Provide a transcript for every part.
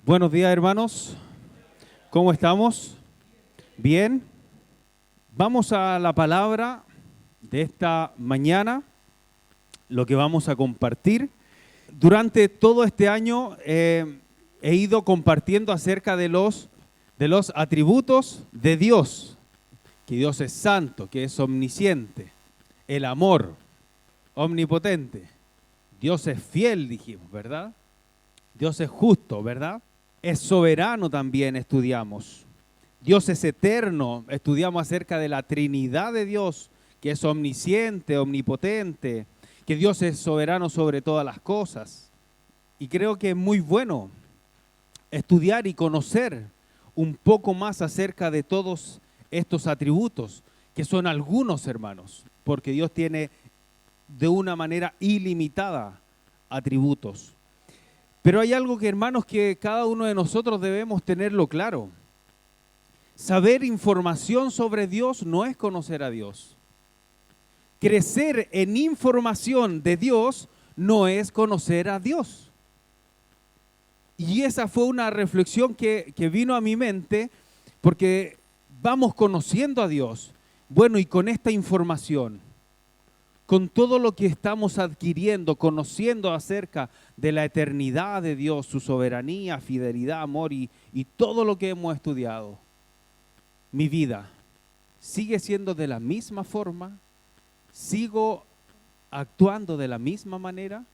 Buenos días, hermanos. ¿Cómo estamos? ¿Bien? Vamos a la palabra de esta mañana, lo que vamos a compartir. Durante todo este año he ido compartiendo acerca de los atributos de Dios, que Dios es santo, que es omnisciente, el amor, omnipotente. Dios es fiel, dijimos, ¿verdad? Dios es justo, ¿verdad? Es soberano también, estudiamos. Dios es eterno, estudiamos acerca de la Trinidad de Dios, que es omnisciente, omnipotente, que Dios es soberano sobre todas las cosas. Y creo que es muy bueno estudiar y conocer un poco más acerca de todos estos atributos, que son algunos, hermanos, porque Dios tiene de una manera ilimitada atributos. Pero hay algo que, hermanos, que cada uno de nosotros debemos tenerlo claro. Saber información sobre Dios no es conocer a Dios. Crecer en información de Dios no es conocer a Dios. Y esa fue una reflexión que vino a mi mente, porque vamos conociendo a Dios. Bueno, y con esta información, con todo lo que estamos adquiriendo, conociendo acerca de la eternidad de Dios, su soberanía, fidelidad, amor y todo lo que hemos estudiado, mi vida sigue siendo de la misma forma, sigo actuando de la misma manera.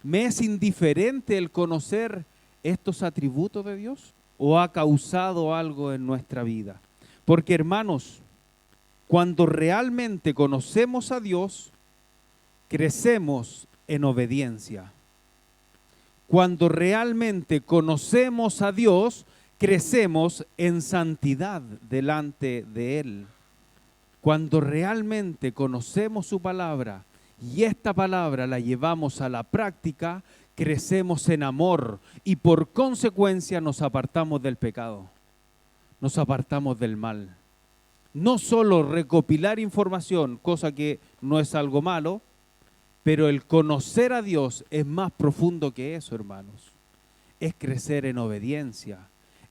¿Me es indiferente el conocer estos atributos de Dios o ha causado algo en nuestra vida? Porque, hermanos, cuando realmente conocemos a Dios, crecemos en obediencia. Cuando realmente conocemos a Dios, crecemos en santidad delante de Él. Cuando realmente conocemos su palabra y esta palabra la llevamos a la práctica, crecemos en amor y por consecuencia nos apartamos del pecado, nos apartamos del mal. No solo recopilar información, cosa que no es algo malo, pero el conocer a Dios es más profundo que eso, hermanos. Es crecer en obediencia,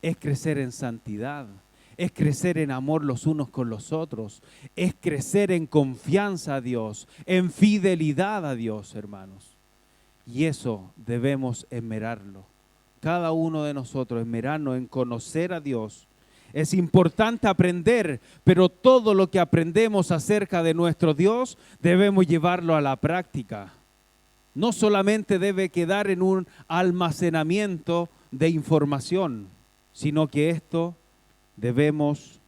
es crecer en santidad, es crecer en amor los unos con los otros, es crecer en confianza a Dios, en fidelidad a Dios, hermanos. Y eso debemos esmerarlo. Cada uno de nosotros esmerarnos en conocer a Dios. Es importante aprender, pero todo lo que aprendemos acerca de nuestro Dios debemos llevarlo a la práctica. No solamente debe quedar en un almacenamiento de información, sino que esto debemos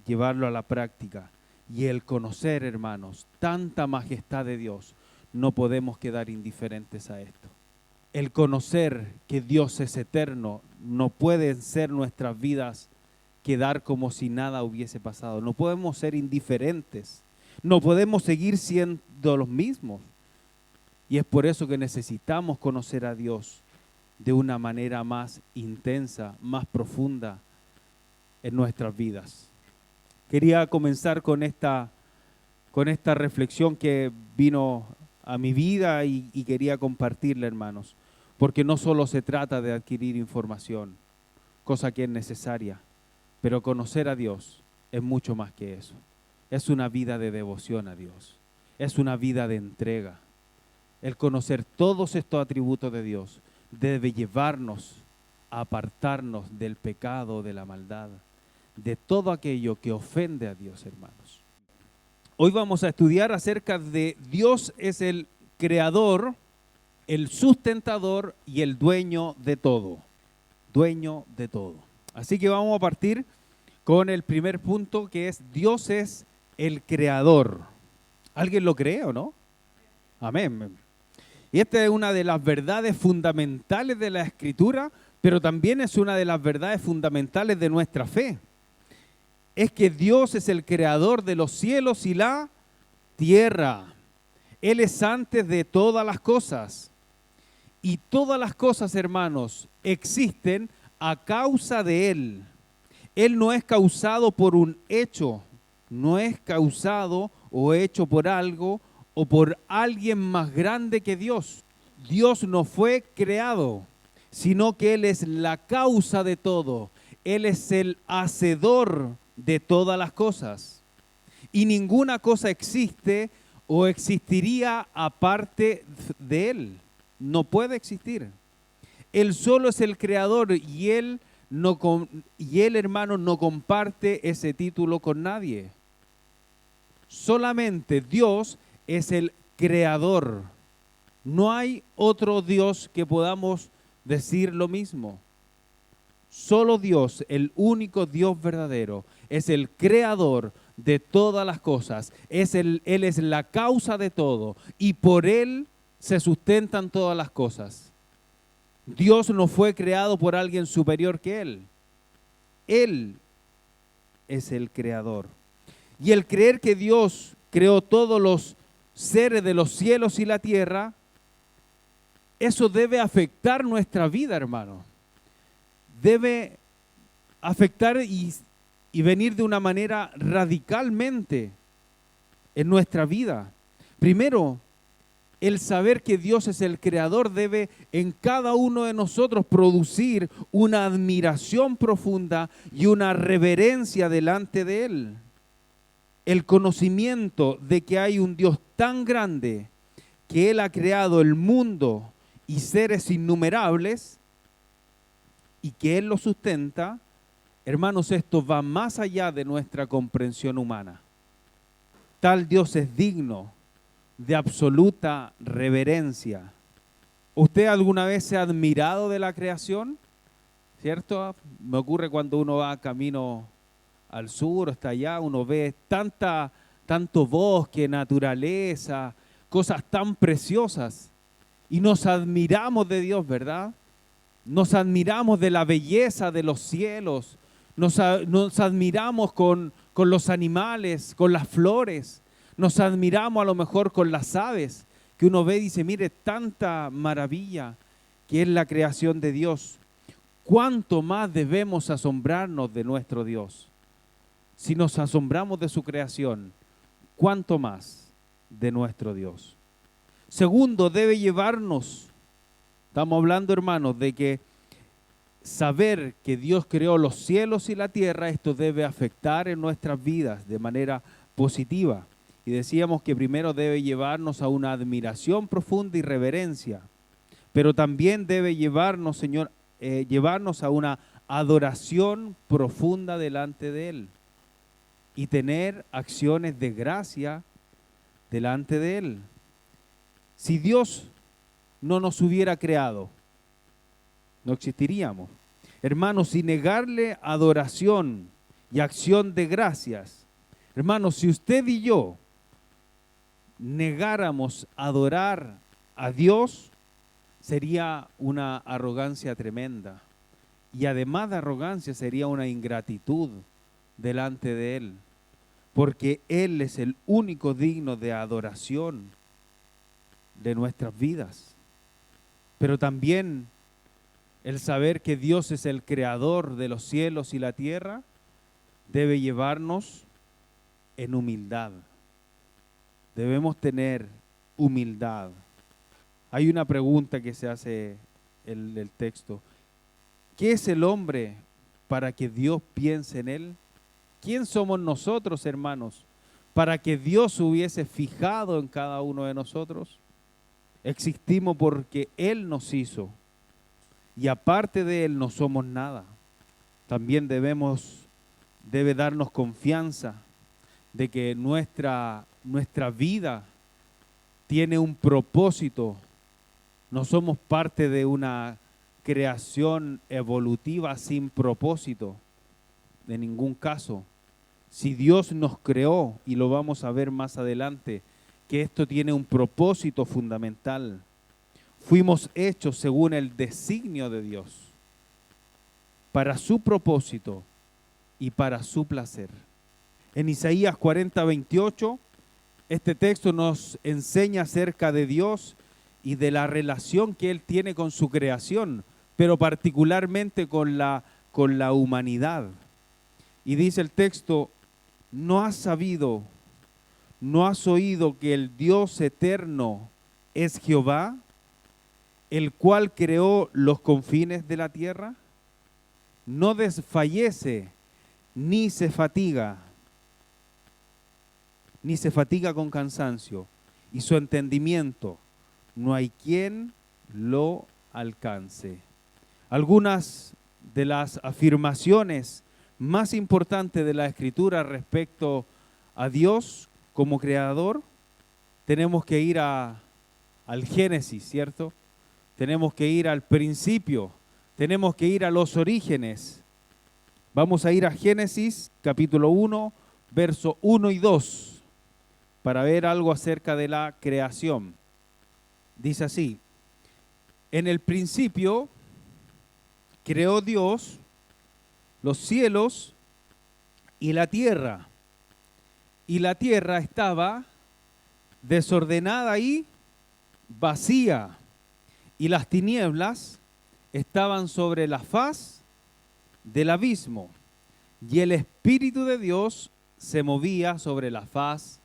llevarlo a la práctica. Y el conocer, hermanos, tanta majestad de Dios, no podemos quedar indiferentes a esto. El conocer que Dios es eterno, no pueden ser nuestras vidas quedar como si nada hubiese pasado. No podemos ser indiferentes. No podemos seguir siendo los mismos. Y es por eso que necesitamos conocer a Dios de una manera más intensa, más profunda en nuestras vidas. Quería comenzar con esta reflexión que vino a mi vida y quería compartirla, hermanos. Porque no solo se trata de adquirir información, cosa que es necesaria, pero conocer a Dios es mucho más que eso. Es una vida de devoción a Dios. Es una vida de entrega. El conocer todos estos atributos de Dios debe llevarnos a apartarnos del pecado, de la maldad, de todo aquello que ofende a Dios, hermanos. Hoy vamos a estudiar acerca de Dios es el creador, el sustentador y el dueño de todo. Dueño de todo. Así que vamos a partir con el primer punto, que es Dios es el creador. ¿Alguien lo cree o no? Amén. Y esta es una de las verdades fundamentales de la Escritura, pero también es una de las verdades fundamentales de nuestra fe. Es que Dios es el creador de los cielos y la tierra. Él es antes de todas las cosas. Y todas las cosas, hermanos, existen a causa de Él. Él no es causado por un hecho, no es causado o hecho por algo o por alguien más grande que Dios. Dios no fue creado, sino que Él es la causa de todo. Él es el hacedor de todas las cosas. Y ninguna cosa existe o existiría aparte de Él. No puede existir. Él solo es el creador y Él, hermano, no comparte ese título con nadie. Solamente Dios es el creador. No hay otro Dios que podamos decir lo mismo. Solo Dios, el único Dios verdadero, es el creador de todas las cosas. Él es la causa de todo y por Él se sustentan todas las cosas. Dios no fue creado por alguien superior que Él. Él es el creador. Y el creer que Dios creó todos los seres de los cielos y la tierra, eso debe afectar nuestra vida, hermano. Debe afectar y venir de una manera radicalmente en nuestra vida. Primero, el saber que Dios es el creador debe en cada uno de nosotros producir una admiración profunda y una reverencia delante de Él. El conocimiento de que hay un Dios tan grande que Él ha creado el mundo y seres innumerables y que Él lo sustenta, hermanos, esto va más allá de nuestra comprensión humana. Tal Dios es digno de absoluta reverencia. ¿Usted alguna vez se ha admirado de la creación? ¿Cierto? Me ocurre cuando uno va camino al sur, hasta allá, uno ve tanto bosque, naturaleza, cosas tan preciosas. Y nos admiramos de Dios, ¿verdad? Nos admiramos de la belleza de los cielos. Nos admiramos con los animales, con las flores. Nos admiramos a lo mejor con las aves, que uno ve y dice, mire, tanta maravilla que es la creación de Dios. ¿Cuánto más debemos asombrarnos de nuestro Dios? Si nos asombramos de su creación, ¿cuánto más de nuestro Dios? Segundo, debe llevarnos, estamos hablando, hermanos, de que saber que Dios creó los cielos y la tierra, esto debe afectar en nuestras vidas de manera positiva. Y decíamos que primero debe llevarnos a una admiración profunda y reverencia, pero también debe llevarnos, Señor, llevarnos a una adoración profunda delante de Él y tener acciones de gracia delante de Él. Si Dios no nos hubiera creado, no existiríamos. Hermanos, si negarle adoración y acción de gracias, hermanos, si usted y yo negáramos adorar a Dios, sería una arrogancia tremenda. Y además de arrogancia, sería una ingratitud delante de Él, porque Él es el único digno de adoración de nuestras vidas. Pero también el saber que Dios es el creador de los cielos y la tierra debe llevarnos en humildad. Debemos tener humildad. Hay una pregunta que se hace en el texto. ¿Qué es el hombre para que Dios piense en él? ¿Quién somos nosotros, hermanos, para que Dios hubiese fijado en cada uno de nosotros? Existimos porque Él nos hizo y aparte de Él no somos nada. También debe darnos confianza de que nuestra vida tiene un propósito. No somos parte de una creación evolutiva sin propósito, de ningún caso. Si Dios nos creó, y lo vamos a ver más adelante, que esto tiene un propósito fundamental. Fuimos hechos según el designio de Dios, para su propósito y para su placer. En Isaías 40:28, este texto nos enseña acerca de Dios y de la relación que Él tiene con su creación, pero particularmente con la humanidad. Y dice el texto, ¿no has sabido, no has oído que el Dios eterno es Jehová, el cual creó los confines de la tierra? No desfallece, ni se fatiga con cansancio, y su entendimiento no hay quien lo alcance. Algunas de las afirmaciones más importantes de la Escritura respecto a Dios como creador, tenemos que ir al Génesis, ¿cierto? Tenemos que ir al principio, tenemos que ir a los orígenes. Vamos a ir a Génesis capítulo 1, verso 1 y 2, para ver algo acerca de la creación. Dice así: en el principio creó Dios los cielos y la tierra estaba desordenada y vacía, y las tinieblas estaban sobre la faz del abismo, y el Espíritu de Dios se movía sobre la faz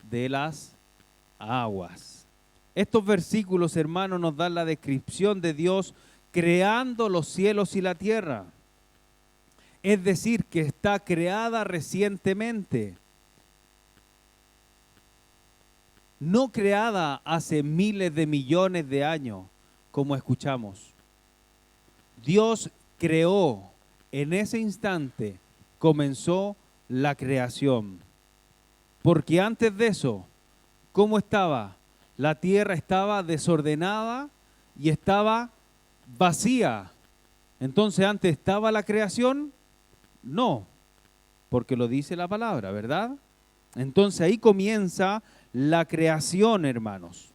de las aguas. Estos versículos, hermanos, nos dan la descripción de Dios creando los cielos y la tierra. Es decir, que está creada recientemente. No creada hace miles de millones de años, como escuchamos. Dios creó en ese instante, comenzó la creación. Porque antes de eso, ¿cómo estaba? La tierra estaba desordenada y estaba vacía. Entonces, ¿antes estaba la creación? No, porque lo dice la palabra, ¿verdad? Entonces ahí comienza la creación, hermanos.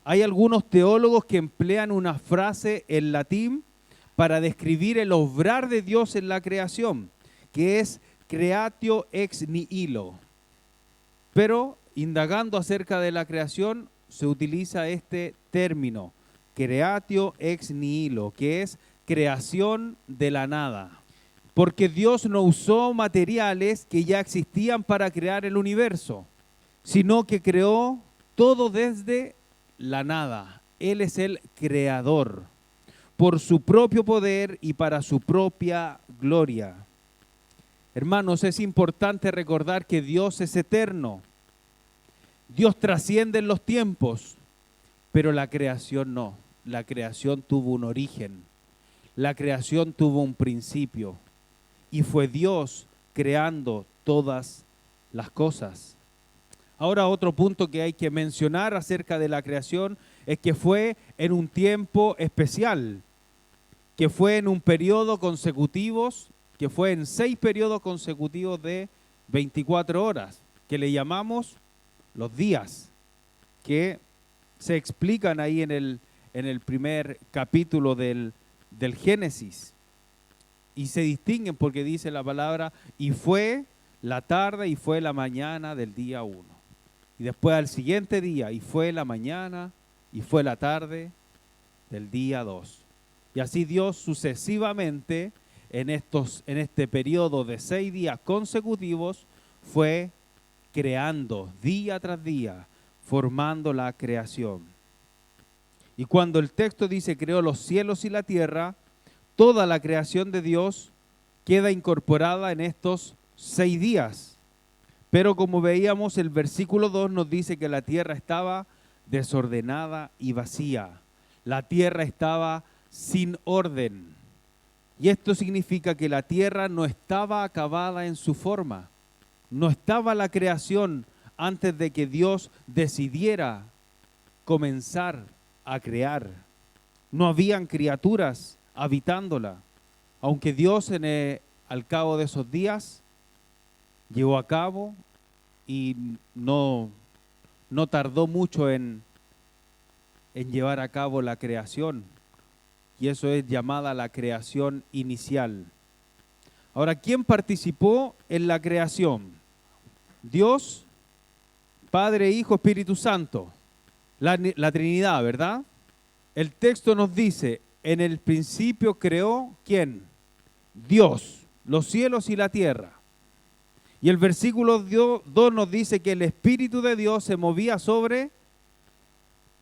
Hay algunos teólogos que emplean una frase en latín para describir el obrar de Dios en la creación, que es creatio ex nihilo. Pero indagando acerca de la creación, se utiliza este término, creatio ex nihilo, que es creación de la nada. Porque Dios no usó materiales que ya existían para crear el universo, sino que creó todo desde la nada. Él es el creador, por su propio poder y para su propia gloria. Hermanos, es importante recordar que Dios es eterno. Dios trasciende en los tiempos, pero la creación no. La creación tuvo un origen. La creación tuvo un principio. Y fue Dios creando todas las cosas. Ahora, otro punto que hay que mencionar acerca de la creación es que fue en un tiempo especial, que fue en un periodo consecutivos, que fue en 6 periodos consecutivos de 24 horas, que le llamamos los días, que se explican ahí en el primer capítulo del Génesis. Y se distinguen porque dice la palabra, y fue la tarde y fue la mañana del día 1. Y después al siguiente día, y fue la mañana y fue la tarde del día 2. Y así Dios sucesivamente en este periodo de 6 días consecutivos fue creando día tras día, formando la creación. Y cuando el texto dice creó los cielos y la tierra, toda la creación de Dios queda incorporada en estos 6 días. Pero como veíamos, el versículo 2 nos dice que la tierra estaba desordenada y vacía. La tierra estaba sin orden. Y esto significa que la tierra no estaba acabada en su forma. No estaba la creación antes de que Dios decidiera comenzar a crear. No habían criaturas habitándola, aunque Dios al cabo de esos días llevó a cabo y no tardó mucho en llevar a cabo la creación, y eso es llamada la creación inicial. Ahora, ¿quién participó en la creación? Dios, Padre, Hijo, Espíritu Santo, la Trinidad, ¿verdad? El texto nos dice, en el principio creó, ¿quién? Dios, los cielos y la tierra. Y el versículo 2 nos dice que el Espíritu de Dios se movía sobre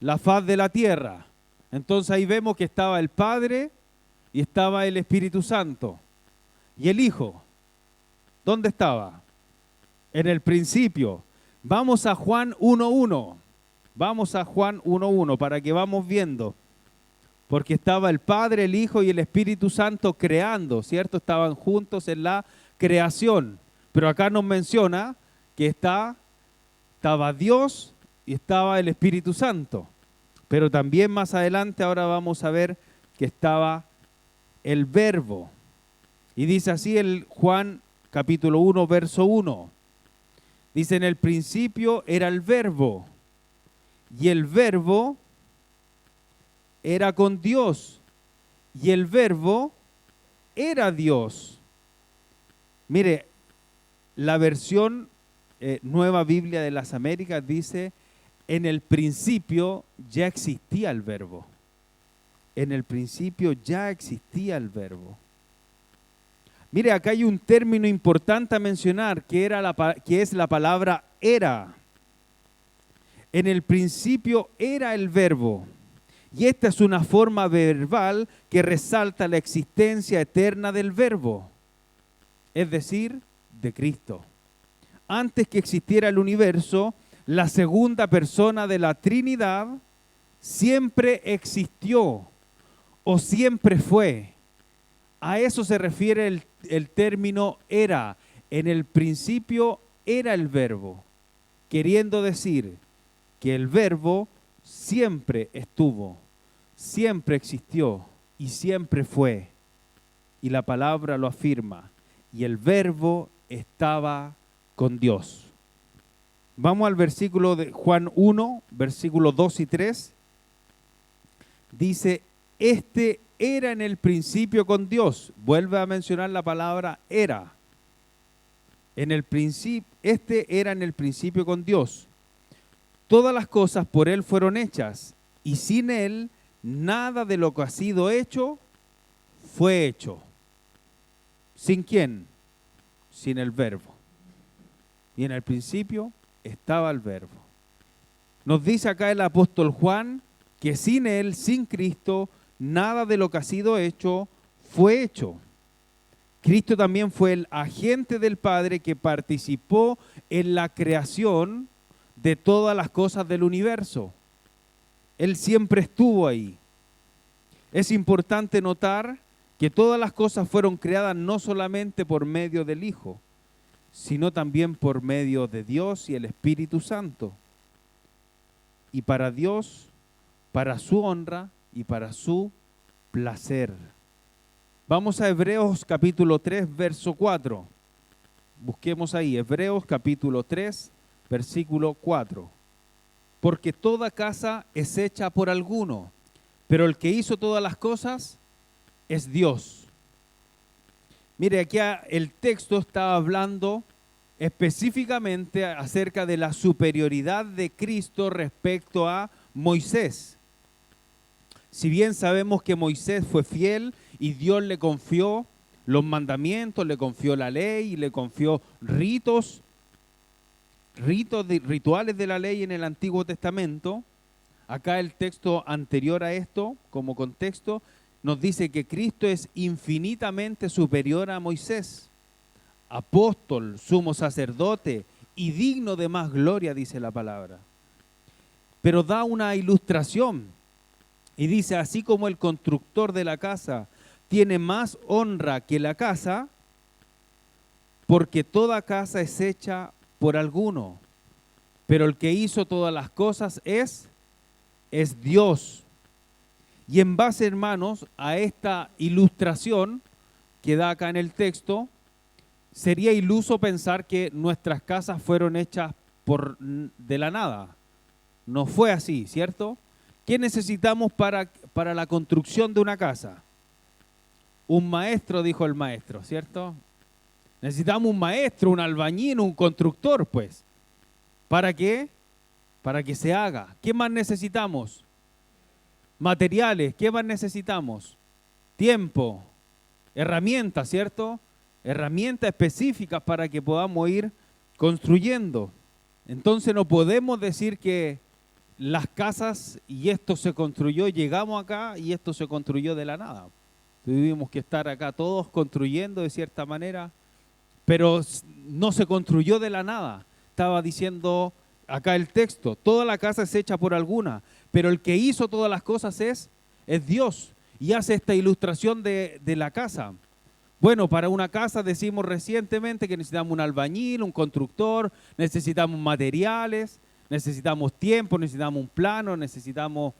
la faz de la tierra. Entonces ahí vemos que estaba el Padre y estaba el Espíritu Santo. ¿Y el Hijo? ¿Dónde estaba? En el principio. Vamos a Juan 1:1. Vamos a Juan 1:1 para que vamos viendo. Porque estaba el Padre, el Hijo y el Espíritu Santo creando, ¿cierto? Estaban juntos en la creación. Pero acá nos menciona que estaba Dios y estaba el Espíritu Santo. Pero también más adelante ahora vamos a ver que estaba el Verbo. Y dice así el Juan capítulo 1, verso 1. Dice, en el principio era el Verbo, y el Verbo era con Dios, y el Verbo era Dios. Mire, la versión Nueva Biblia de las Américas dice, en el principio ya existía el Verbo. En el principio ya existía el Verbo. Mire, acá hay un término importante a mencionar, que es la palabra era. En el principio era el Verbo. Y esta es una forma verbal que resalta la existencia eterna del Verbo, es decir, de Cristo. Antes que existiera el universo, la segunda persona de la Trinidad siempre existió o siempre fue. A eso se refiere el término era. En el principio era el Verbo, queriendo decir que el Verbo siempre estuvo, siempre existió y siempre fue. Y la palabra lo afirma. Y el Verbo estaba con Dios. Vamos al versículo de Juan 1, versículos 2 y 3. Dice, este era en el principio con Dios. Vuelve a mencionar la palabra era. En el principio, este era en el principio con Dios. Todas las cosas por Él fueron hechas, y sin Él nada de lo que ha sido hecho fue hecho. ¿Sin quién? Sin el Verbo. Y en el principio estaba el Verbo. Nos dice acá el apóstol Juan que sin Él, sin Cristo, nada de lo que ha sido hecho fue hecho. Cristo también fue el agente del Padre que participó en la creación de todas las cosas del universo. Él siempre estuvo ahí. Es importante notar que todas las cosas fueron creadas no solamente por medio del Hijo, sino también por medio de Dios y el Espíritu Santo. Y para Dios, para su honra y para su placer. Vamos a Hebreos capítulo 3, verso 4. Busquemos ahí, Hebreos capítulo 3, versículo 4. Porque toda casa es hecha por alguno, pero el que hizo todas las cosas es Dios. Mire, aquí el texto está hablando específicamente acerca de la superioridad de Cristo respecto a Moisés. Si bien sabemos que Moisés fue fiel y Dios le confió los mandamientos, le confió la ley y le confió rituales de la ley en el Antiguo Testamento, acá el texto anterior a esto, como contexto, nos dice que Cristo es infinitamente superior a Moisés, apóstol, sumo sacerdote y digno de más gloria, dice la palabra. Pero da una ilustración y dice, así como el constructor de la casa tiene más honra que la casa, porque toda casa es hecha por alguno, pero el que hizo todas las cosas es Dios. Y en base, hermanos, a esta ilustración que da acá en el texto, sería iluso pensar que nuestras casas fueron hechas de la nada. No fue así, ¿cierto? ¿Qué necesitamos para la construcción de una casa? Un maestro, dijo el maestro, ¿cierto? Necesitamos un maestro, un albañil, un constructor, pues. ¿Para qué? Para que se haga. ¿Qué más necesitamos? Materiales. ¿Qué más necesitamos? Tiempo. Herramientas, ¿cierto? Herramientas específicas para que podamos ir construyendo. Entonces no podemos decir que las casas y esto se construyó, llegamos acá y esto se construyó de la nada. Tuvimos que estar acá todos construyendo de cierta manera, pero no se construyó de la nada. Estaba diciendo acá el texto, toda la casa es hecha por alguna, pero el que hizo todas las cosas es Dios. Y hace esta ilustración de la casa. Bueno, para una casa decimos recientemente que necesitamos un albañil, un constructor, necesitamos materiales, necesitamos tiempo, necesitamos un plano, necesitamos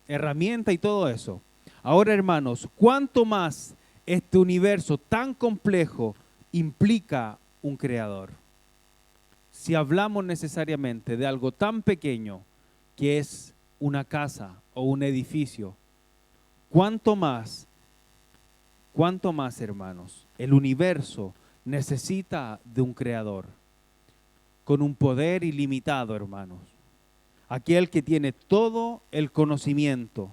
herramientas y todo eso. Ahora, hermanos, ¿cuánto más este universo tan complejo implica un creador? Si hablamos necesariamente de algo tan pequeño que es una casa o un edificio, ¿cuánto más, hermanos, el universo necesita de un creador con un poder ilimitado, hermanos? Aquel que tiene todo el conocimiento,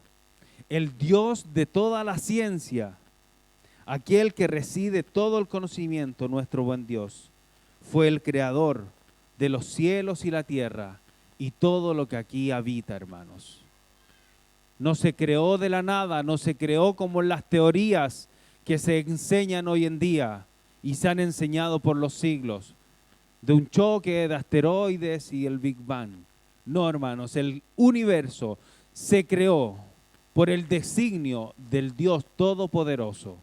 el Dios de toda la ciencia, aquel que reside todo el conocimiento, nuestro buen Dios, fue el creador de los cielos y la tierra y todo lo que aquí habita, hermanos. No se creó de la nada, no se creó como las teorías que se enseñan hoy en día y se han enseñado por los siglos, de un choque de asteroides y el Big Bang. No, hermanos, el universo se creó por el designio del Dios Todopoderoso.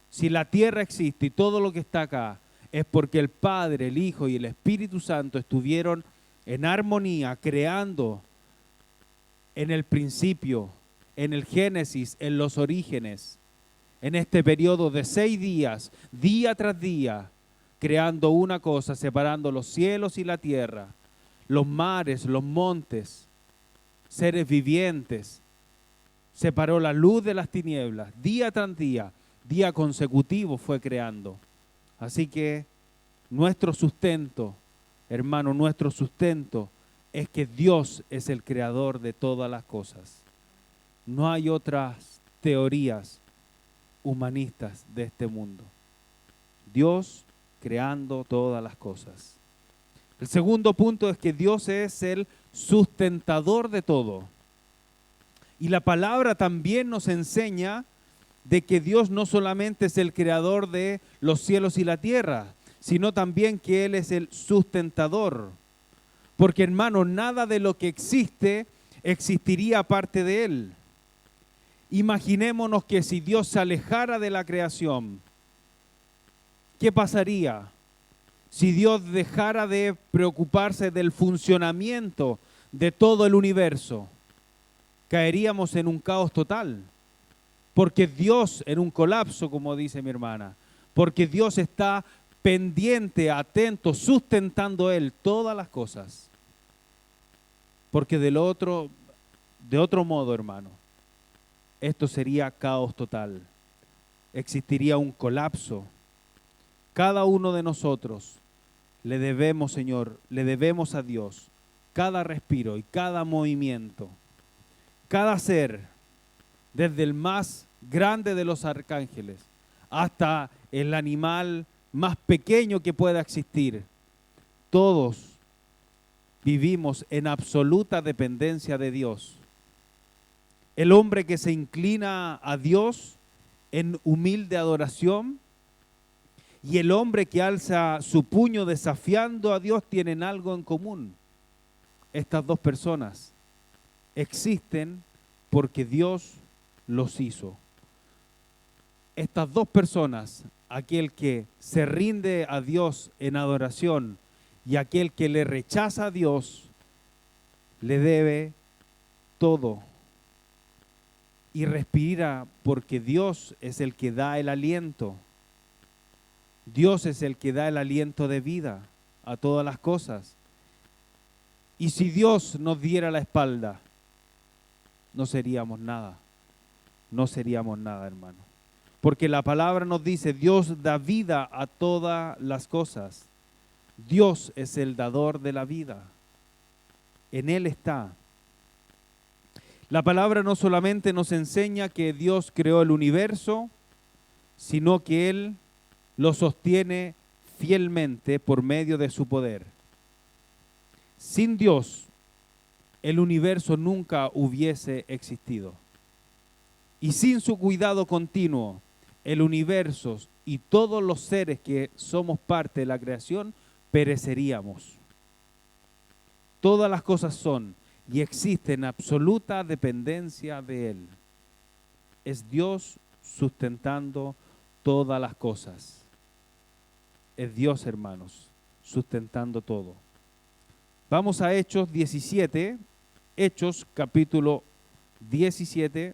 Si la tierra existe y todo lo que está acá, es porque el Padre, el Hijo y el Espíritu Santo estuvieron en armonía, creando en el principio, en el Génesis, en los orígenes, en este periodo de 6 días, día tras día, creando una cosa, separando los cielos y la tierra, los mares, los montes, seres vivientes. Separó la luz de las tinieblas, día tras día, día consecutivo fue creando. Así que nuestro sustento, hermano, nuestro sustento es que Dios es el creador de todas las cosas. No hay otras teorías humanistas de este mundo. Dios creando todas las cosas. El segundo punto es que Dios es el sustentador de todo. Y la palabra también nos enseña de que Dios no solamente es el creador de los cielos y la tierra, sino también que Él es el sustentador. Porque, hermano, nada de lo que existe existiría aparte de Él. Imaginémonos que si Dios se alejara de la creación, ¿qué pasaría? Si Dios dejara de preocuparse del funcionamiento de todo el universo, caeríamos en un caos total. Porque Dios, en un colapso, como dice mi hermana, porque Dios está pendiente, atento, sustentando Él todas las cosas. Porque de otro modo, hermano, esto sería caos total. Existiría un colapso. Cada uno de nosotros le debemos, Señor, le debemos a Dios cada respiro y cada movimiento, cada ser, desde el más grande de los arcángeles hasta el animal más pequeño que pueda existir. Todos vivimos en absoluta dependencia de Dios. El hombre que se inclina a Dios en humilde adoración y el hombre que alza su puño desafiando a Dios tienen algo en común. Estas dos personas existen porque Dios los hizo. Estas dos personas, aquel que se rinde a Dios en adoración y aquel que le rechaza a Dios, le debe todo. Y respira porque Dios es el que da el aliento. Dios es el que da el aliento de vida a todas las cosas. Y si Dios nos diera la espalda, no seríamos nada. No seríamos nada, hermano. Porque la palabra nos dice, Dios da vida a todas las cosas. Dios es el dador de la vida. En Él está. La palabra no solamente nos enseña que Dios creó el universo, sino que Él lo sostiene fielmente por medio de su poder. Sin Dios, el universo nunca hubiese existido. Y sin su cuidado continuo, el universo y todos los seres que somos parte de la creación pereceríamos. Todas las cosas son y existen en absoluta dependencia de Él. Es Dios sustentando todas las cosas. Es Dios, hermanos, sustentando todo. Vamos a Hechos 17, Hechos capítulo 17,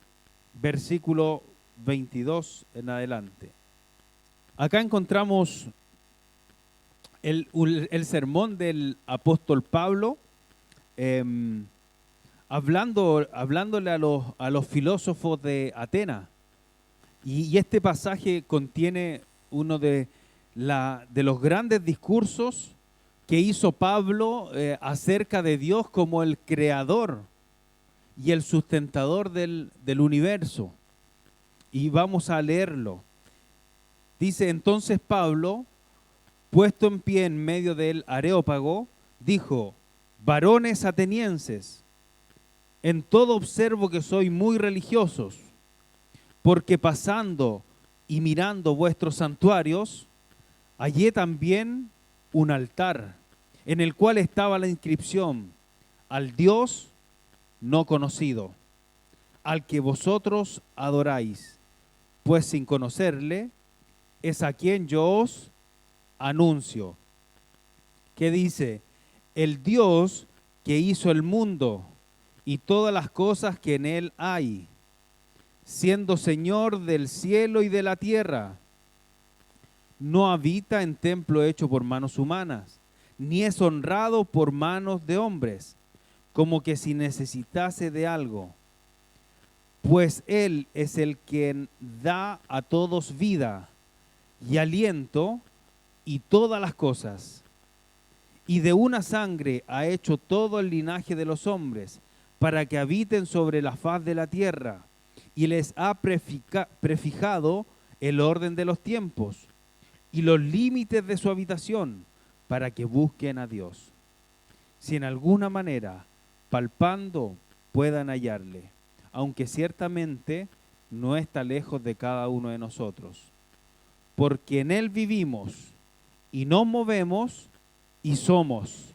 versículo 22 en adelante. Acá encontramos el sermón del apóstol Pablo, hablándole a los filósofos de Atenas. Y este pasaje contiene uno de los grandes discursos que hizo Pablo acerca de Dios como el creador y el sustentador del universo. Y vamos a leerlo. Dice: entonces Pablo, puesto en pie en medio del Areópago, dijo: varones atenienses, en todo observo que sois muy religiosos, porque pasando y mirando vuestros santuarios, hallé también un altar, en el cual estaba la inscripción: al Dios no conocido, al que vosotros adoráis, pues sin conocerle, es a quien yo os anuncio. Que dice: el Dios que hizo el mundo y todas las cosas que en él hay, siendo Señor del cielo y de la tierra, no habita en templo hecho por manos humanas, ni es honrado por manos de hombres, como que si necesitase de algo, pues Él es el quien da a todos vida y aliento y todas las cosas. Y de una sangre ha hecho todo el linaje de los hombres, para que habiten sobre la faz de la tierra, y les ha prefijado el orden de los tiempos y los límites de su habitación, para que busquen a Dios, si en alguna manera, palpando, puedan hallarle, aunque ciertamente no está lejos de cada uno de nosotros. Porque en Él vivimos y nos movemos y somos,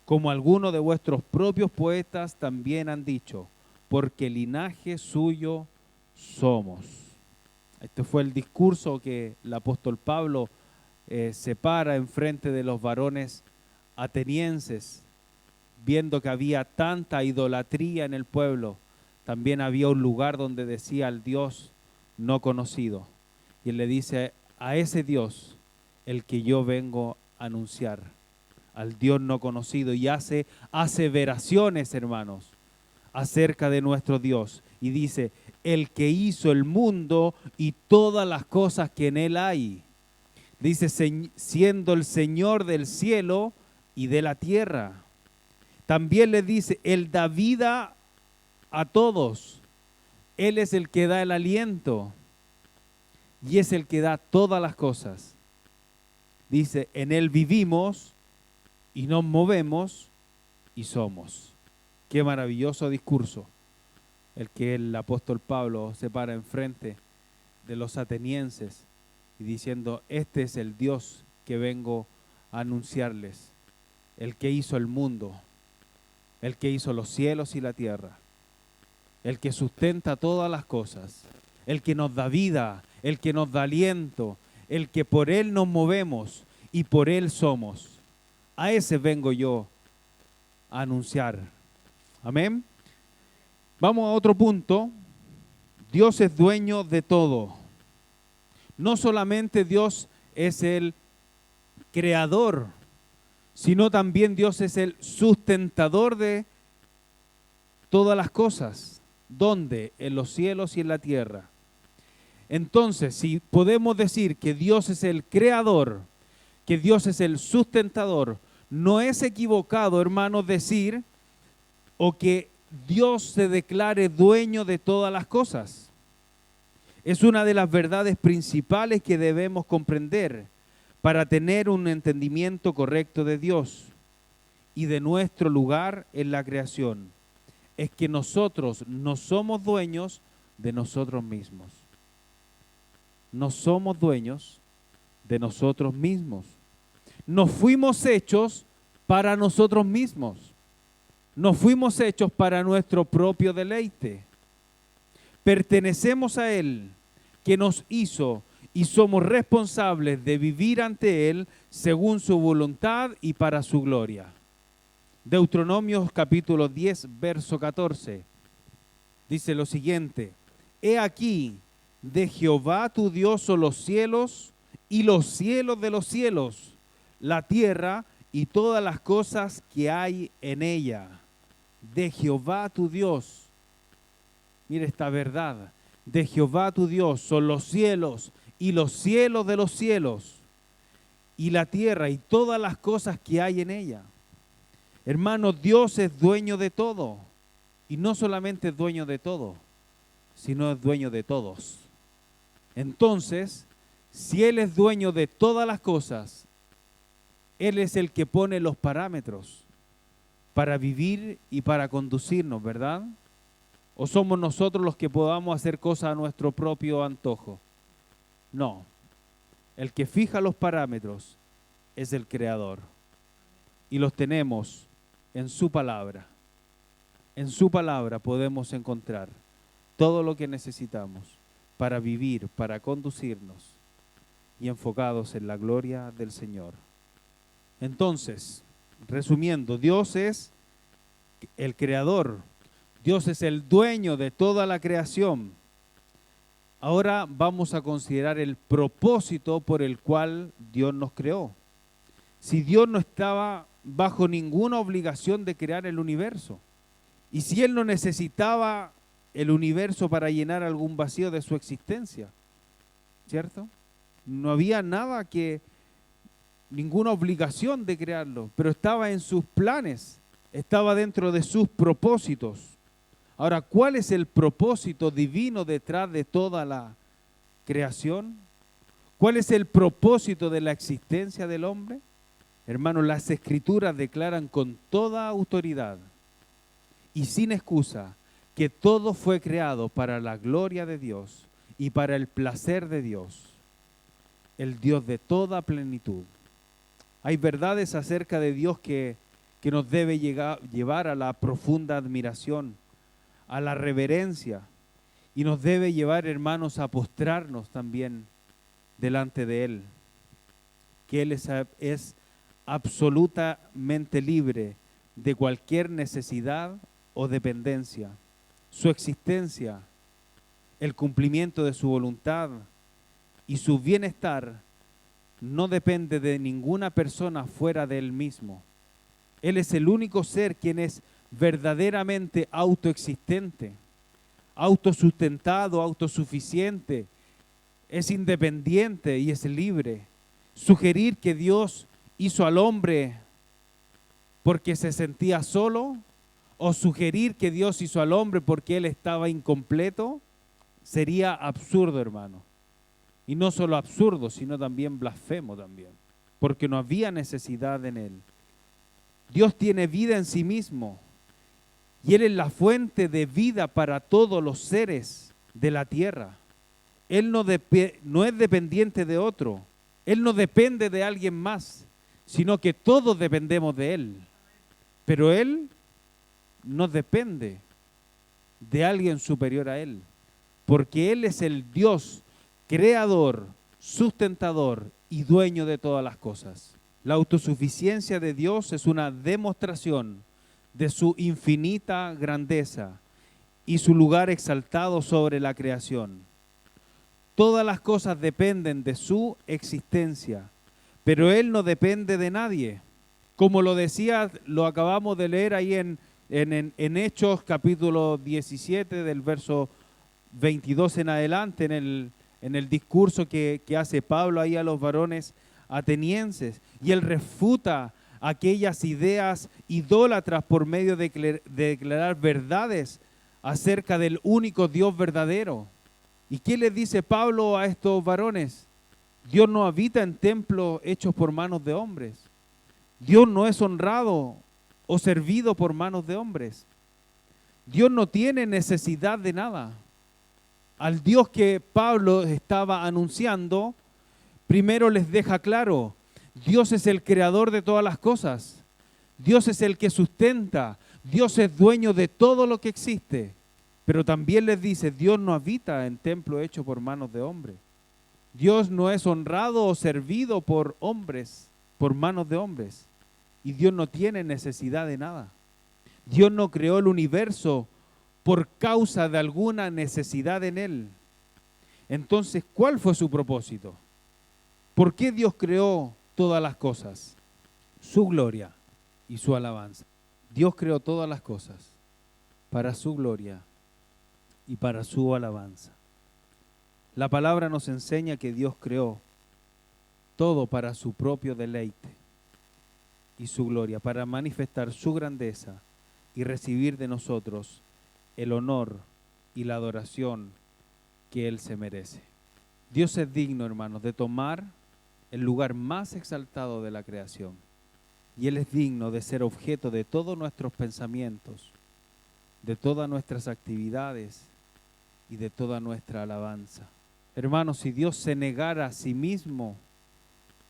como algunos de vuestros propios poetas también han dicho, porque linaje suyo somos. Este fue el discurso que el apóstol Pablo separa en frente de los varones atenienses, viendo que había tanta idolatría en el pueblo. También había un lugar donde decía al Dios no conocido. Y él le dice: a ese Dios, el que yo vengo a anunciar, al Dios no conocido, y hace aseveraciones, hermanos, acerca de nuestro Dios. Y dice: el que hizo el mundo y todas las cosas que en él hay. Dice: siendo el Señor del cielo y de la tierra. También le dice: Él da vida a todos. Él es el que da el aliento y es el que da todas las cosas. Dice: en Él vivimos y nos movemos y somos. Qué maravilloso discurso el que el apóstol Pablo se para enfrente de los atenienses y diciendo: este es el Dios que vengo a anunciarles, el que hizo el mundo, el que hizo los cielos y la tierra, el que sustenta todas las cosas, el que nos da vida, el que nos da aliento, el que por Él nos movemos y por Él somos. A ese vengo yo a anunciar. Amén. Vamos a otro punto. Dios es dueño de todo. No solamente Dios es el creador, sino también Dios es el sustentador de todas las cosas. ¿Dónde? En los cielos y en la tierra. Entonces, si podemos decir que Dios es el creador, que Dios es el sustentador, no es equivocado, hermanos, decir o que Dios se declare dueño de todas las cosas. Es una de las verdades principales que debemos comprender para tener un entendimiento correcto de Dios y de nuestro lugar en la creación es que nosotros no somos dueños de nosotros mismos. No somos dueños de nosotros mismos. No fuimos hechos para nosotros mismos. No fuimos hechos para nuestro propio deleite. Pertenecemos a Él, que nos hizo, y somos responsables de vivir ante Él según su voluntad y para su gloria. Deuteronomio capítulo 10, verso 14. Dice lo siguiente: He aquí, de Jehová tu Dios son los cielos y los cielos de los cielos, la tierra y todas las cosas que hay en ella. De Jehová tu Dios. Mire esta verdad. De Jehová tu Dios son los cielos y los cielos de los cielos, y la tierra y todas las cosas que hay en ella. Hermanos, Dios es dueño de todo. Y no solamente es dueño de todo, sino es dueño de todos. Entonces, si Él es dueño de todas las cosas, Él es el que pone los parámetros para vivir y para conducirnos, ¿verdad? ¿O somos nosotros los que podamos hacer cosas a nuestro propio antojo? No. El que fija los parámetros es el Creador. Y los tenemos en su palabra. En su palabra podemos encontrar todo lo que necesitamos para vivir, para conducirnos y enfocados en la gloria del Señor. Entonces, resumiendo, Dios es el Creador. Dios es el dueño de toda la creación. Ahora vamos a considerar el propósito por el cual Dios nos creó. Si Dios no estaba bajo ninguna obligación de crear el universo, y si Él no necesitaba el universo para llenar algún vacío de su existencia, ¿cierto? No había ninguna obligación de crearlo, pero estaba en sus planes, estaba dentro de sus propósitos. Ahora, ¿cuál es el propósito divino detrás de toda la creación? ¿Cuál es el propósito de la existencia del hombre? Hermanos, las Escrituras declaran con toda autoridad y sin excusa que todo fue creado para la gloria de Dios y para el placer de Dios, el Dios de toda plenitud. Hay verdades acerca de Dios que nos debe llevar a la profunda admiración, a la reverencia, y nos debe llevar, hermanos, a postrarnos también delante de Él, que Él es absolutamente libre de cualquier necesidad o dependencia. Su existencia, el cumplimiento de su voluntad y su bienestar no depende de ninguna persona fuera de Él mismo. Él es el único ser quien es verdaderamente autoexistente, autosustentado, autosuficiente, es independiente y es libre. Sugerir que Dios hizo al hombre porque se sentía solo, o sugerir que Dios hizo al hombre porque él estaba incompleto, sería absurdo, hermano. Y no solo absurdo, sino también blasfemo también, porque no había necesidad en él. Dios tiene vida en sí mismo y Él es la fuente de vida para todos los seres de la tierra. Él no es dependiente de otro, Él no depende de alguien más, sino que todos dependemos de Él. Pero Él no depende de alguien superior a Él, porque Él es el Dios creador, sustentador y dueño de todas las cosas. La autosuficiencia de Dios es una demostración de su infinita grandeza y su lugar exaltado sobre la creación. Todas las cosas dependen de su existencia, pero Él no depende de nadie. Como lo decía, lo acabamos de leer ahí en Hechos capítulo 17 del verso 22 en adelante, en el discurso que hace Pablo ahí a los varones atenienses, y él refuta aquellas ideas idólatras por medio de declarar verdades acerca del único Dios verdadero. ¿Y qué le dice Pablo a estos varones? Dios no habita en templos hechos por manos de hombres. Dios no es honrado o servido por manos de hombres. Dios no tiene necesidad de nada. Al Dios que Pablo estaba anunciando, primero les deja claro, Dios es el creador de todas las cosas. Dios es el que sustenta. Dios es dueño de todo lo que existe. Pero también les dice, Dios no habita en templo hecho por manos de hombres. Dios no es honrado o servido por hombres, por manos de hombres. Y Dios no tiene necesidad de nada. Dios no creó el universo por causa de alguna necesidad en él. Entonces, ¿cuál fue su propósito? ¿Por qué Dios creó todas las cosas? Su gloria y su alabanza. Dios creó todas las cosas para su gloria y para su alabanza. La palabra nos enseña que Dios creó todo para su propio deleite y su gloria, para manifestar su grandeza y recibir de nosotros el honor y la adoración que Él se merece. Dios es digno, hermanos, de tomar el lugar más exaltado de la creación. Y Él es digno de ser objeto de todos nuestros pensamientos, de todas nuestras actividades y de toda nuestra alabanza. Hermanos, si Dios se negara a sí mismo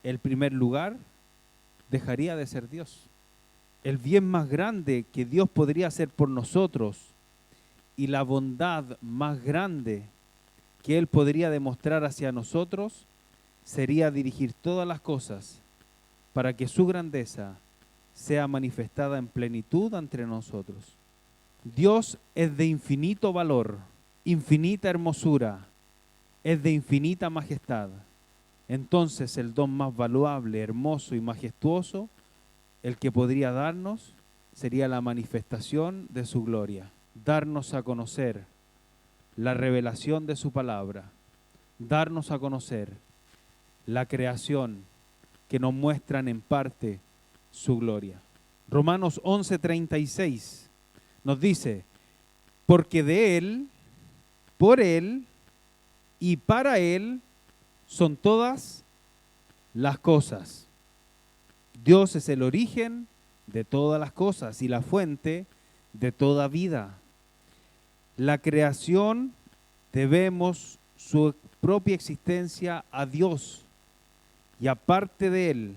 el primer lugar, dejaría de ser Dios. El bien más grande que Dios podría hacer por nosotros y la bondad más grande que Él podría demostrar hacia nosotros sería dirigir todas las cosas para que su grandeza sea manifestada en plenitud entre nosotros. Dios es de infinito valor, infinita hermosura, es de infinita majestad. Entonces el don más valuable, hermoso y majestuoso, el que podría darnos, sería la manifestación de su gloria. Darnos a conocer la revelación de su palabra, darnos a conocer la creación que nos muestran en parte su gloria. Romanos 11:36 nos dice, porque de Él, por Él y para Él son todas las cosas. Dios es el origen de todas las cosas y la fuente de toda vida. La creación debemos su propia existencia a Dios y aparte de Él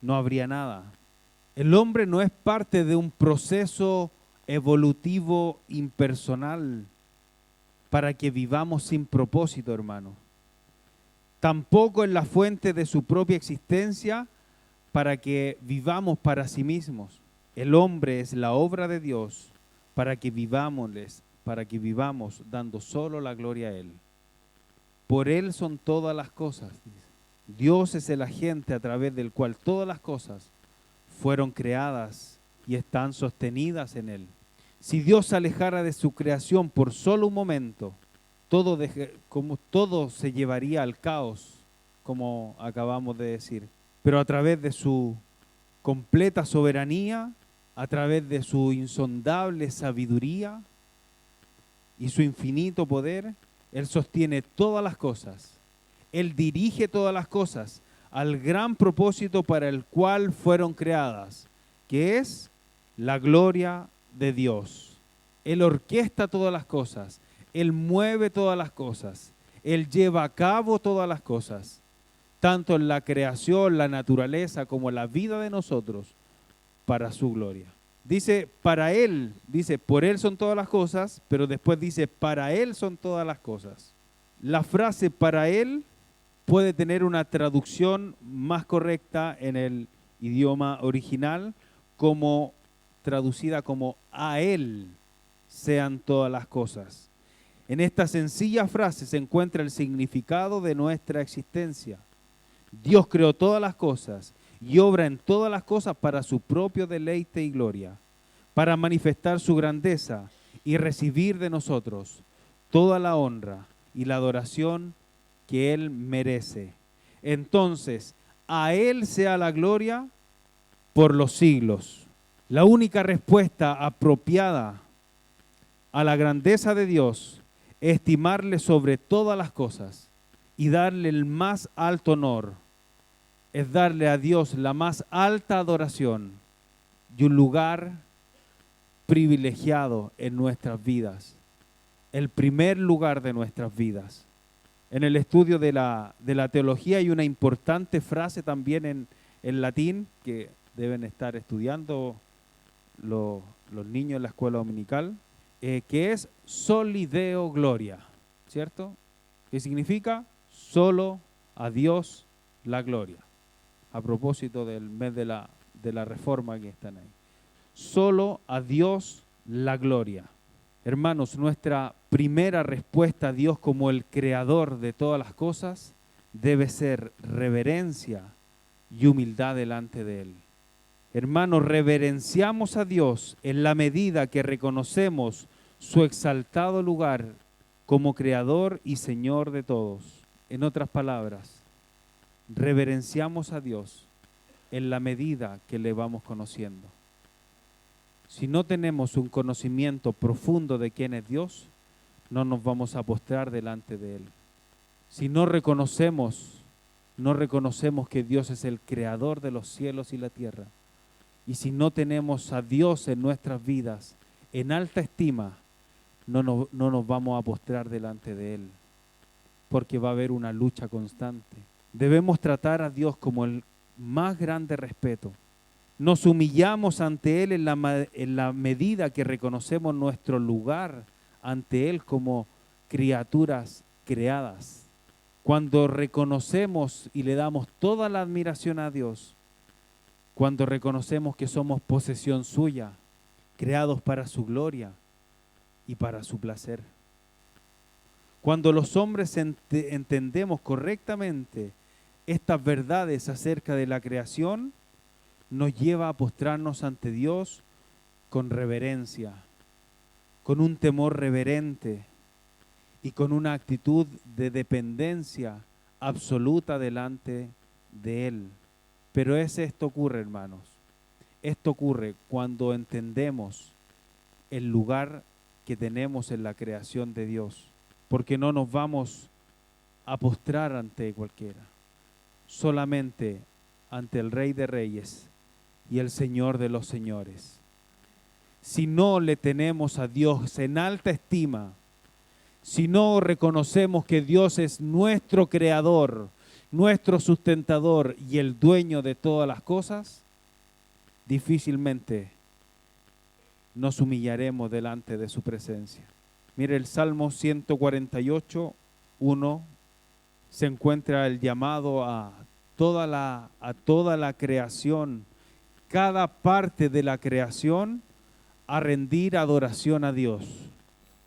no habría nada. El hombre no es parte de un proceso evolutivo impersonal para que vivamos sin propósito, hermano. Tampoco es la fuente de su propia existencia para que vivamos para sí mismos. El hombre es la obra de Dios para que vivamos dando solo la gloria a Él. Por Él son todas las cosas. Dios es el agente a través del cual todas las cosas fueron creadas y están sostenidas en Él. Si Dios se alejara de su creación por solo un momento, todo se llevaría al caos, como acabamos de decir. Pero a través de su completa soberanía, a través de su insondable sabiduría y su infinito poder, Él sostiene todas las cosas. Él dirige todas las cosas al gran propósito para el cual fueron creadas, que es la gloria de Dios. Él orquesta todas las cosas, Él mueve todas las cosas, Él lleva a cabo todas las cosas, tanto en la creación, la naturaleza, como la vida de nosotros, para su gloria. Dice, para Él, dice, por Él son todas las cosas, pero después dice, para Él son todas las cosas. La frase para Él puede tener una traducción más correcta en el idioma original, como traducida como a Él sean todas las cosas. En esta sencilla frase se encuentra el significado de nuestra existencia. Dios creó todas las cosas y obra en todas las cosas para su propio deleite y gloria, para manifestar su grandeza y recibir de nosotros toda la honra y la adoración que Él merece. Entonces, a Él sea la gloria por los siglos. La única respuesta apropiada a la grandeza de Dios es estimarle sobre todas las cosas y darle el más alto honor. Es darle a Dios la más alta adoración, y un lugar privilegiado en nuestras vidas, el primer lugar de nuestras vidas. En el estudio de la teología hay una importante frase también en latín que deben estar estudiando los niños en la escuela dominical, que es soli Deo gloria, ¿cierto? ¿Qué significa? Solo a Dios la gloria. A propósito del mes de la reforma que están ahí. Solo a Dios la gloria. Hermanos, nuestra primera respuesta a Dios como el creador de todas las cosas debe ser reverencia y humildad delante de Él. Hermanos, reverenciamos a Dios en la medida que reconocemos su exaltado lugar como creador y Señor de todos. En otras palabras, reverenciamos a Dios en la medida que le vamos conociendo. Si no tenemos un conocimiento profundo de quién es Dios, no nos vamos a postrar delante de Él. Si no reconocemos que Dios es el creador de los cielos y la tierra, y si no tenemos a Dios en nuestras vidas en alta estima, no nos vamos a postrar delante de Él, porque va a haber una lucha constante. Debemos tratar a Dios como el más grande respeto. Nos humillamos ante Él en la medida que reconocemos nuestro lugar ante Él como criaturas creadas. Cuando reconocemos y le damos toda la admiración a Dios, cuando reconocemos que somos posesión suya, creados para su gloria y para su placer. Cuando los hombres entendemos correctamente estas verdades acerca de la creación, nos lleva a postrarnos ante Dios con reverencia, con un temor reverente y con una actitud de dependencia absoluta delante de Él. Pero esto ocurre, hermanos. Esto ocurre cuando entendemos el lugar que tenemos en la creación de Dios, porque no nos vamos a postrar ante cualquiera, solamente ante el Rey de Reyes y el Señor de los Señores. Si no le tenemos a Dios en alta estima, si no reconocemos que Dios es nuestro creador, nuestro sustentador y el dueño de todas las cosas, difícilmente nos humillaremos delante de su presencia. Mire, el Salmo 148, 1, se encuentra el llamado a toda la creación, cada parte de la creación, a rendir adoración a Dios.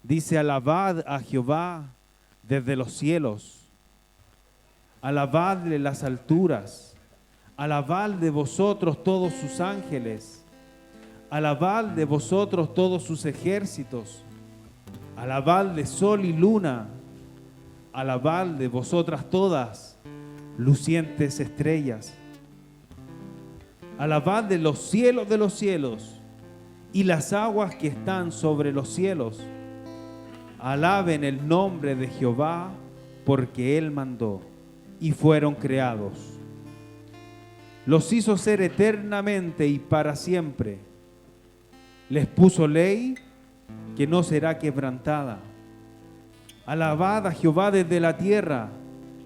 Dice: alabad a Jehová desde los cielos, alabadle las alturas, alabad de vosotros todos sus ángeles, alabad de vosotros todos sus ejércitos, alabad de sol y luna, alabad de vosotras todas lucientes estrellas, alabad de los cielos y las aguas que están sobre los cielos. Alaben el nombre de Jehová, porque Él mandó y fueron creados. Los hizo ser eternamente y para siempre. Les puso ley que no será quebrantada. Alabad a Jehová desde la tierra,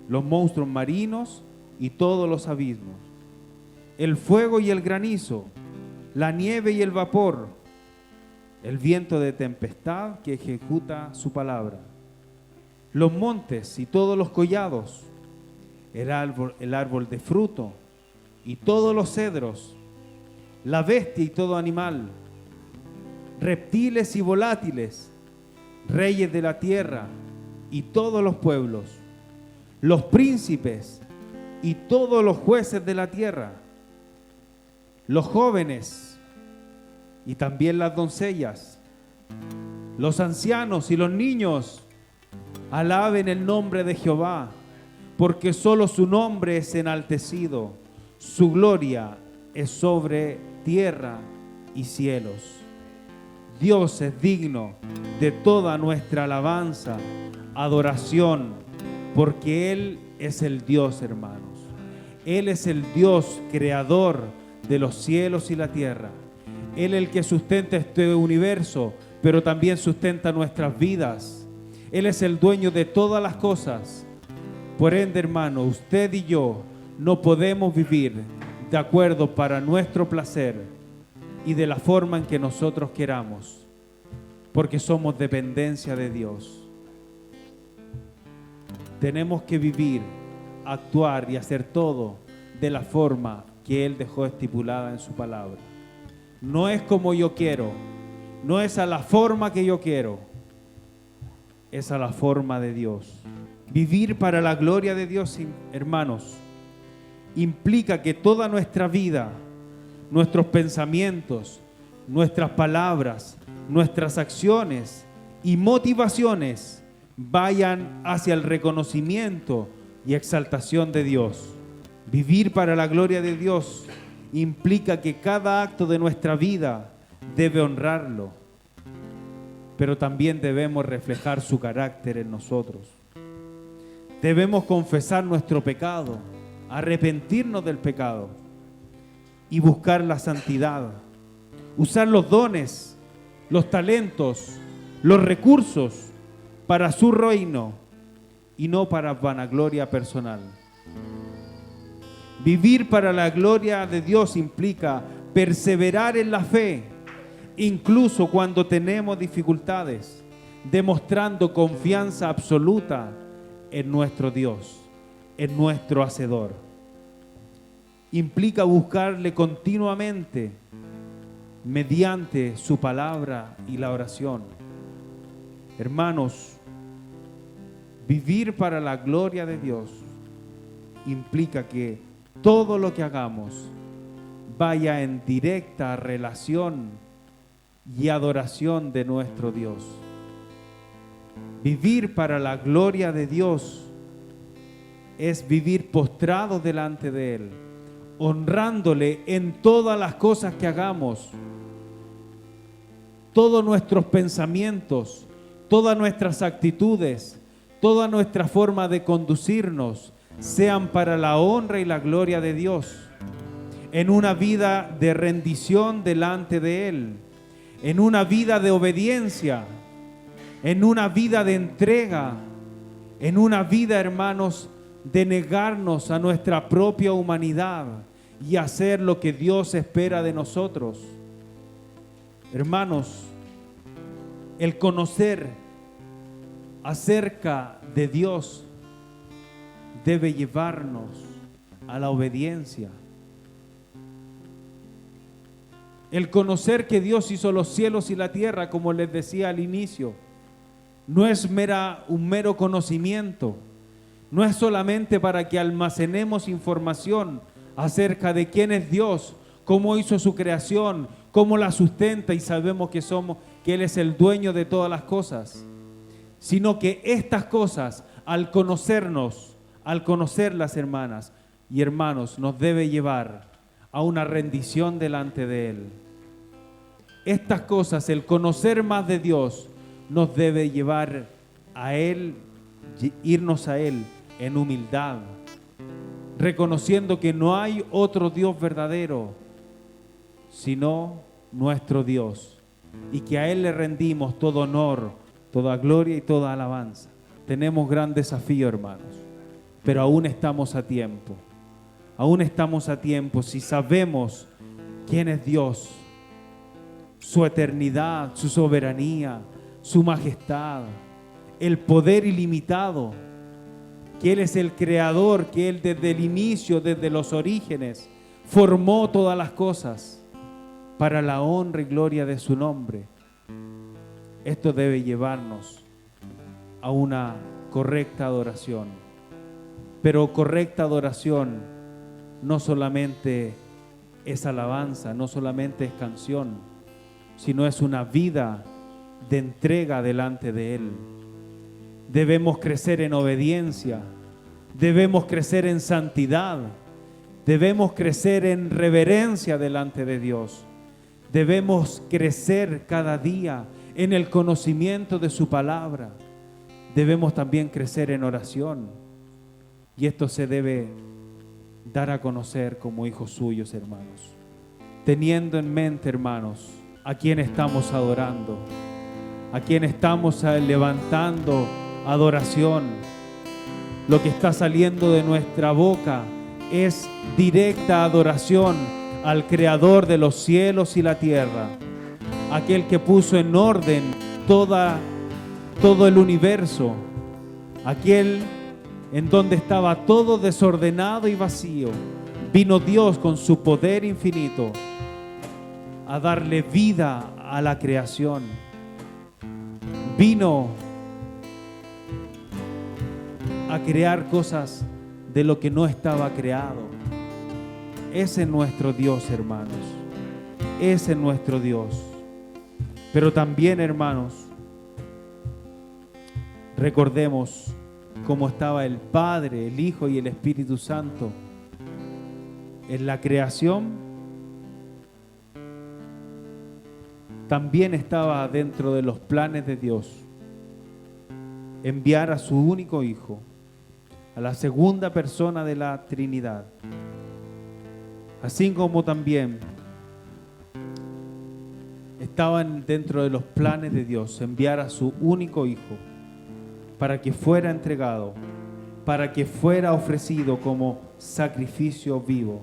los monstruos marinos y todos los abismos, el fuego y el granizo, la nieve y el vapor, el viento de tempestad que ejecuta su palabra, los montes y todos los collados, el árbol de fruto y todos los cedros, la bestia y todo animal, reptiles y volátiles, reyes de la tierra y todos los pueblos, los príncipes y todos los jueces de la tierra, los jóvenes y también las doncellas, los ancianos y los niños. Alaben el nombre de Jehová, porque solo su nombre es enaltecido, su gloria es sobre tierra y cielos. Dios es digno de toda nuestra alabanza, adoración, porque Él es el Dios, hermanos. Él es el Dios creador de los cielos y la tierra. Él es el que sustenta este universo, pero también sustenta nuestras vidas. Él es el dueño de todas las cosas. Por ende, hermano, usted y yo no podemos vivir de acuerdo para nuestro placer y de la forma en que nosotros queramos, porque somos dependencia de Dios. Tenemos que vivir, actuar y hacer todo de la forma que Él dejó estipulada en su palabra. No es como yo quiero, no es a la forma que yo quiero, es a la forma de Dios. Vivir para la gloria de Dios, hermanos, implica que toda nuestra vida, nuestros pensamientos, nuestras palabras, nuestras acciones y motivaciones vayan hacia el reconocimiento y exaltación de Dios. Vivir para la gloria de Dios implica que cada acto de nuestra vida debe honrarlo, pero también debemos reflejar su carácter en nosotros. Debemos confesar nuestro pecado, arrepentirnos del pecado y buscar la santidad. Usar los dones, los talentos, los recursos para su reino y no para vanagloria personal. Vivir para la gloria de Dios implica perseverar en la fe, incluso cuando tenemos dificultades, demostrando confianza absoluta en nuestro Dios, en nuestro Hacedor. Implica buscarle continuamente mediante su palabra y la oración. Hermanos, vivir para la gloria de Dios implica que todo lo que hagamos vaya en directa relación y adoración de nuestro Dios. Vivir para la gloria de Dios es vivir postrados delante de Él, honrándole en todas las cosas que hagamos. Todos nuestros pensamientos, todas nuestras actitudes, toda nuestra forma de conducirnos sean para la honra y la gloria de Dios, en una vida de rendición delante de Él, en una vida de obediencia, en una vida de entrega, en una vida, hermanos, de negarnos a nuestra propia humanidad y hacer lo que Dios espera de nosotros. Hermanos, el conocer acerca de Dios debe llevarnos a la obediencia. El conocer que Dios hizo los cielos y la tierra, como les decía al inicio, no es un mero conocimiento, no es solamente para que almacenemos información acerca de quién es Dios, cómo hizo su creación, cómo la sustenta y sabemos que Él es el dueño de todas las cosas, sino que estas cosas, al conocerlas, hermanas y hermanos, nos debe llevar a una rendición delante de Él. Estas cosas, el conocer más de Dios, nos debe llevar a Él, irnos a Él en humildad, reconociendo que no hay otro Dios verdadero, sino nuestro Dios, y que a Él le rendimos todo honor, toda gloria y toda alabanza. Tenemos gran desafío, hermanos, pero aún estamos a tiempo. Aún estamos a tiempo si sabemos quién es Dios, su eternidad, su soberanía, su majestad, el poder ilimitado, que Él es el creador, que Él desde el inicio, desde los orígenes, formó todas las cosas para la honra y gloria de su nombre. Esto debe llevarnos a una correcta adoración. Pero correcta adoración no solamente es alabanza, no solamente es canción, sino es una vida de entrega delante de Él. Debemos crecer en obediencia, debemos crecer en santidad, debemos crecer en reverencia delante de Dios. Debemos crecer cada día en el conocimiento de su palabra. Debemos también crecer en oración. Y esto se debe dar a conocer como hijos suyos, hermanos. teniendo en mente, hermanos, a quién estamos adorando, a quién estamos levantando adoración. Lo que está saliendo de nuestra boca es directa adoración al Creador de los cielos y la tierra, aquel que puso en orden todo el universo, aquel en donde estaba todo desordenado y vacío. Vino Dios con su poder infinito a darle vida a la creación. Vino a crear cosas de lo que no estaba creado. Ese es nuestro Dios, hermanos. Ese es nuestro Dios. Pero también, hermanos, recordemos cómo estaba el Padre, el Hijo y el Espíritu Santo en la creación. También estaba dentro de los planes de Dios enviar a su único Hijo, a la segunda persona de la Trinidad. Así como también estaban dentro de los planes de Dios enviar a su único Hijo para que fuera entregado, para que fuera ofrecido como sacrificio vivo,